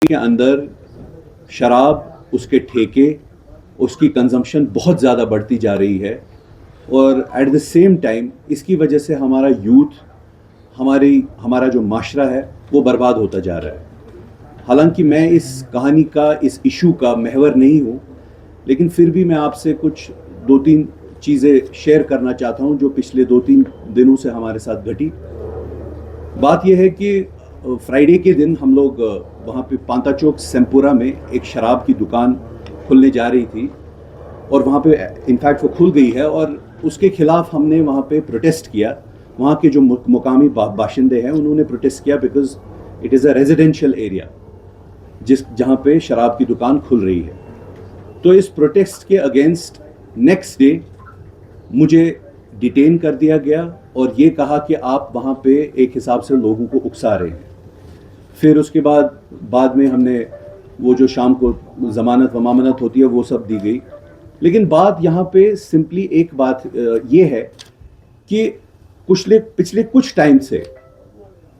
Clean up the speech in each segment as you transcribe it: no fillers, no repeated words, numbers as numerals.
के अंदर शराब, उसके ठेके, उसकी कंजम्पशन बहुत ज़्यादा बढ़ती जा रही है और एट द सेम टाइम इसकी वजह से हमारा यूथ, हमारा जो माशरा है वो बर्बाद होता जा रहा है। हालांकि मैं इस कहानी का, इस इशू का महवर नहीं हूँ, लेकिन फिर भी मैं आपसे कुछ 2-3 चीज़ें शेयर करना चाहता हूँ जो पिछले 2-3 दिनों से हमारे साथ घटी। बात यह है कि फ्राइडे के दिन हम लोग वहाँ पे पांता चौक सेम्पुरा में एक शराब की दुकान खुलने जा रही थी और वहाँ पे इनफैक्ट वो खुल गई है और उसके खिलाफ हमने वहाँ पे प्रोटेस्ट किया। वहाँ के जो मुकामी बाशिंदे हैं उन्होंने प्रोटेस्ट किया because it is a residential area जहाँ पे शराब की दुकान खुल रही है। तो इस प्रोटेस्ट के अगेंस्ट नेक्स्ट डे मुझे डिटेन कर दिया गया और ये कहा कि आप वहाँ पे एक हिसाब से लोगों को उकसा रहे हैं। फिर उसके बाद में हमने वो जो शाम को ज़मानत वमानत होती है वो सब दी गई। लेकिन बात यहाँ पे सिंपली एक बात ये है कि पिछले कुछ टाइम से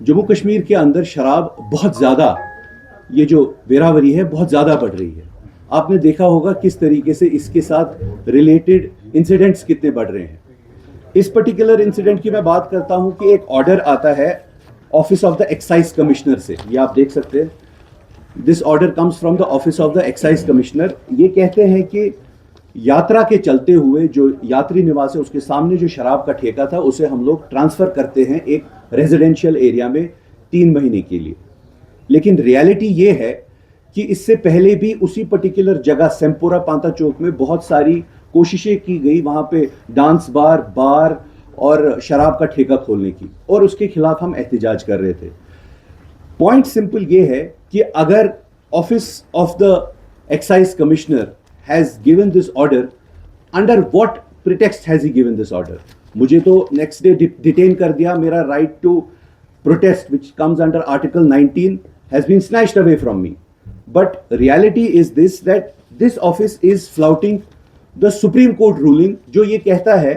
जम्मू कश्मीर के अंदर शराब बहुत ज़्यादा, ये जो वेरावरी है बहुत ज़्यादा बढ़ रही है। आपने देखा होगा किस तरीके से इसके साथ रिलेटेड इंसिडेंट्स कितने बढ़ रहे हैं। इस पर्टिकुलर इंसिडेंट की मैं बात करता हूं कि एक ऑर्डर आता है office of the excise commissioner से, ये आप देख सकते हैं। This order comes from the office of the excise commissioner. ये कहते हैं कि यात्रा के चलते हुए जो यात्री निवास है उसके सामने जो शराब का ठेका था उसे हम लोग ट्रांसफर करते हैं एक रेजिडेंशियल एरिया में 3 महीने के लिए। लेकिन रियलिटी ये है कि इससे पहले भी उसी पर्टिकुलर जगह सेम्पुरा पांता चौक में बहुत सारी कोशिशें की गई वहां पे डांस बार और शराब का ठेका खोलने की, और उसके खिलाफ हम एहतजाज कर रहे थे। पॉइंट सिंपल ये है कि अगर office of the excise commissioner has given this order, under what pretext has he given this order? मुझे तो नेक्स्ट डे डिटेन कर दिया। मेरा right to protest which comes under article 19 has been snatched away from me. But reality is this that this office is flouting the supreme court ruling, जो ये कहता है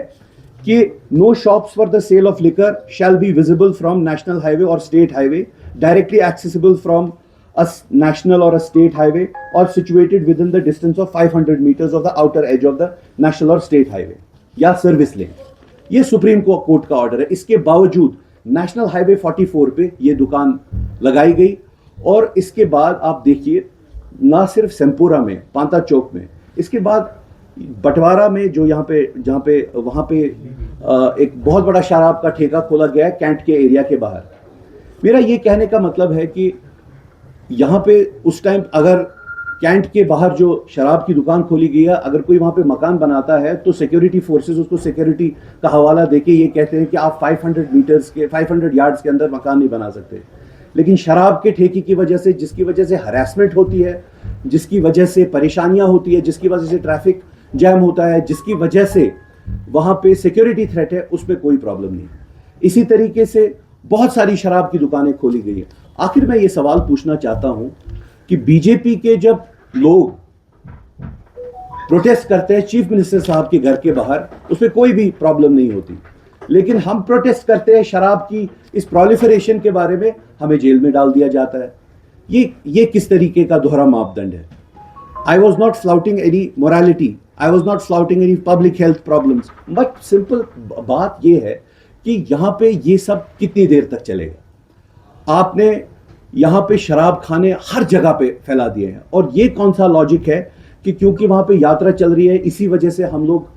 कि no shops for the sale of liquor shall be visible from national highway और state highway, directly accessible from a national or a state highway, or situated within the distance of 500 meters of the outer edge of the national or state highway या service lane. ये supreme court का order है। इसके बावजूद national highway 44 पे ये दुकान लगाई गई। और इसके बाद आप देखिए, ना सिर्फ सेम्पुरा में, पांता चौक में, इसके बाद बटवारा में जो जहाँ पे वहाँ पे एक बहुत बड़ा शराब का ठेका खोला गया है कैंट के एरिया के बाहर। मेरा ये कहने का मतलब है कि यहाँ पे उस टाइम अगर कैंट के बाहर जो शराब की दुकान खोली गई है, अगर कोई वहाँ पे मकान बनाता है तो सिक्योरिटी फोर्सेस उसको सिक्योरिटी का हवाला देके ये कहते हैं कि आप 500 यार्ड्स के अंदर मकान नहीं बना सकते। लेकिन शराब के ठेके की वजह से, जिसकी वजह से हरासमेंट होती है, जिसकी वजह से परेशानियाँ होती है, जिसकी वजह से ट्रैफिक जैम होता है, जिसकी वजह से वहाँ पे सिक्योरिटी थ्रेट है, उस पर कोई प्रॉब्लम नहीं। इसी तरीके से बहुत सारी शराब की दुकानें खोली गई है। आखिर मैं ये सवाल पूछना चाहता हूं कि बीजेपी के जब लोग प्रोटेस्ट करते हैं चीफ मिनिस्टर साहब के घर के बाहर, उसमें कोई भी प्रॉब्लम नहीं होती, लेकिन हम प्रोटेस्ट करते हैं शराब की इस प्रोलिफरेशन के बारे में, हमें जेल में डाल दिया जाता है। ये किस तरीके का दोहरा मापदंड है? I was not flouting any morality, I was not flouting any public health problems, but simple बात यह है कि यहाँ पे ये सब कितनी देर तक चलेगा? आपने यहाँ पे शराब खाने हर जगह पे फैला दिए हैं, और ये कौन सा लॉजिक है कि क्योंकि वहाँ पे यात्रा चल रही है इसी वजह से हम लोग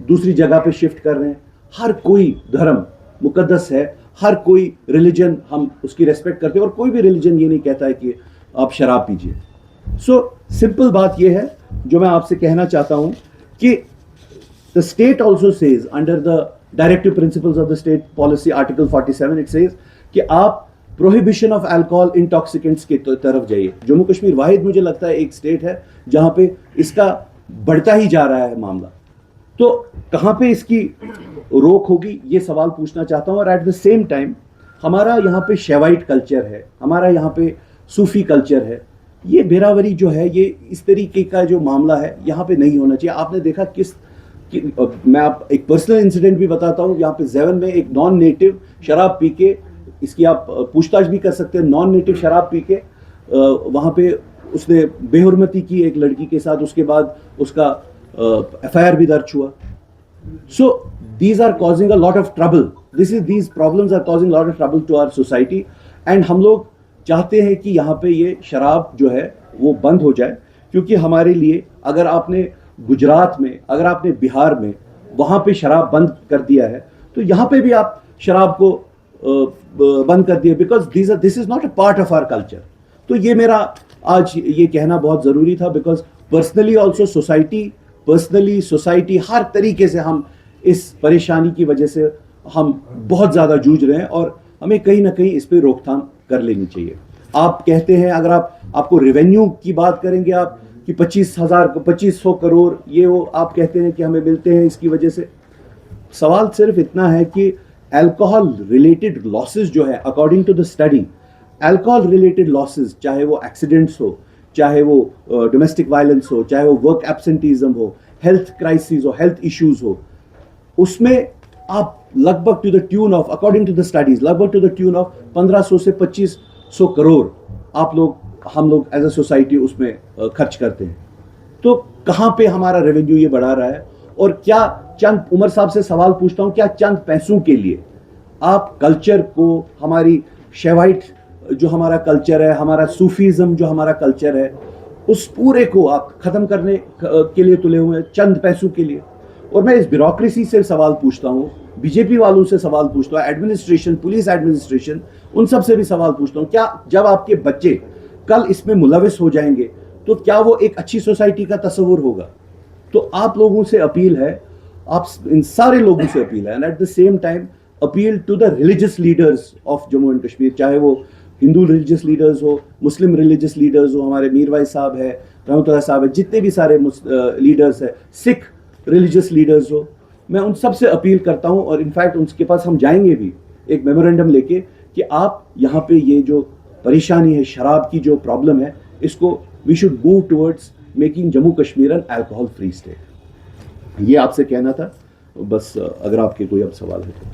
दूसरी जगह पे शिफ्ट कर रहे हैं? हर कोई धर्म मुकद्दस है, हर कोई रिलीजन हम उसकी रेस्पेक्ट करते हैं, और कोई भी रिलीजन ये नहीं कहता है कि आप शराब पीजिए। सो सिंपल बात ये है जो मैं आपसे कहना चाहता हूँ कि the state also says under the directive principles of the state policy article 47 it says कि आप प्रोहिबिशन ऑफ अल्कोहल इंटॉक्सिकेंट्स की तरफ जाइए। जम्मू कश्मीर वाहिद मुझे लगता है एक स्टेट है जहां पे इसका बढ़ता ही जा रहा है मामला। तो कहां पे इसकी रोक होगी, ये सवाल पूछना चाहता हूं। और एट द सेम टाइम हमारा यहाँ पे शेवाइट कल्चर है, हमारा यहाँ पे सूफी कल्चर है। ये बेरावरी जो है, ये इस तरीके का जो मामला है यहाँ पे नहीं होना चाहिए। आपने देखा मैं आप एक पर्सनल इंसिडेंट भी बताता हूँ। यहाँ पे जेवन में एक नॉन नेटिव शराब पी के, इसकी आप पूछताछ भी कर सकते हैं, नॉन नेटिव शराब पी के वहाँ पे उसने बेहुरमती की एक लड़की के साथ, उसके बाद उसका एफआईआर भी दर्ज हुआ. So these are causing a lot of trouble. These problems are causing a lot of trouble to our society. And हम लोग चाहते हैं कि यहाँ पे ये शराब जो है वो बंद हो जाए, क्योंकि हमारे लिए, अगर आपने गुजरात में, अगर आपने बिहार में वहाँ पे शराब बंद कर दिया है, तो यहाँ पे भी आप शराब को बंद कर दिए, because this is not a part of our culture. तो ये मेरा आज ये कहना बहुत ज़रूरी था, बिकॉज पर्सनली ऑल्सो सोसाइटी हर तरीके से हम इस परेशानी की वजह से हम बहुत ज़्यादा जूझ रहे हैं, और हमें कहीं ना कहीं इस पर रोकथाम कर लेनी चाहिए. आप कहते हैं, अगर आपको रेवेन्यू की बात करेंगे आप, कि 2500 करोड़ ये वो आप कहते हैं कि हमें मिलते हैं इसकी वजह से. सवाल सिर्फ इतना है कि अल्कोहल रिलेटेड लॉसेस जो है, according to the study, alcohol related losses, चाहे वो एक्सीडेंट्स हो, चाहे वो डोमेस्टिक वायलेंस हो, चाहे वो वर्क एब्सेंटीज्म हो, हेल्थ क्राइसिस हो, हेल्थ इश्यूज हो, उसमें आप लगभग to the tune of, according to the studies, लगभग टू द ट्यून ऑफ 1500 से 2500 करोड़ हम लोग एज अ सोसाइटी उसमें खर्च करते हैं. तो कहाँ पे हमारा रेवेन्यू ये बढ़ा रहा है? और क्या चंद, उमर साहब से सवाल पूछता हूँ, क्या चंद पैसों के लिए आप कल्चर को, हमारी शेवाइट जो हमारा कल्चर है, हमारा सूफीज़म जो हमारा कल्चर है, उस पूरे को आप ख़त्म करने के लिए तुले हुए हैं चंद पैसों के लिए? और मैं इस ब्यूरोक्रेसी से सवाल पूछता हूँ, बीजेपी वालों से सवाल पूछता हूँ, एडमिनिस्ट्रेशन, पुलिस एडमिनिस्ट्रेशन, उन सब से भी सवाल पूछता हूँ, क्या जब आपके बच्चे कल इसमें मुलविस हो जाएंगे तो क्या वो एक अच्छी सोसाइटी का तस्वुर होगा? तो आप लोगों से अपील है, आप इन सारे लोगों से अपील है, and at the same time appeal to the religious leaders of Jammu and Kashmir, चाहे वो हिंदू रिलीजियस लीडर्स हो, मुस्लिम रिलीजियस लीडर्स हो, हमारे मीर भाई साहब है, रहमतुल्लाह साहब है, जितने भी सारे लीडर्स है, सिख रिलीजियस लीडर्स हो, मैं उन सब से अपील करता हूँ. और इनफैक्ट उनके पास हम जाएंगे भी एक मेमोरेंडम लेके, कि आप यहाँ पे ये जो परेशानी है, शराब की जो प्रॉब्लम है, इसको we should move towards making Jammu Kashmir an alcohol free state. ये आपसे कहना था. बस अगर आपके कोई अब सवाल है तो.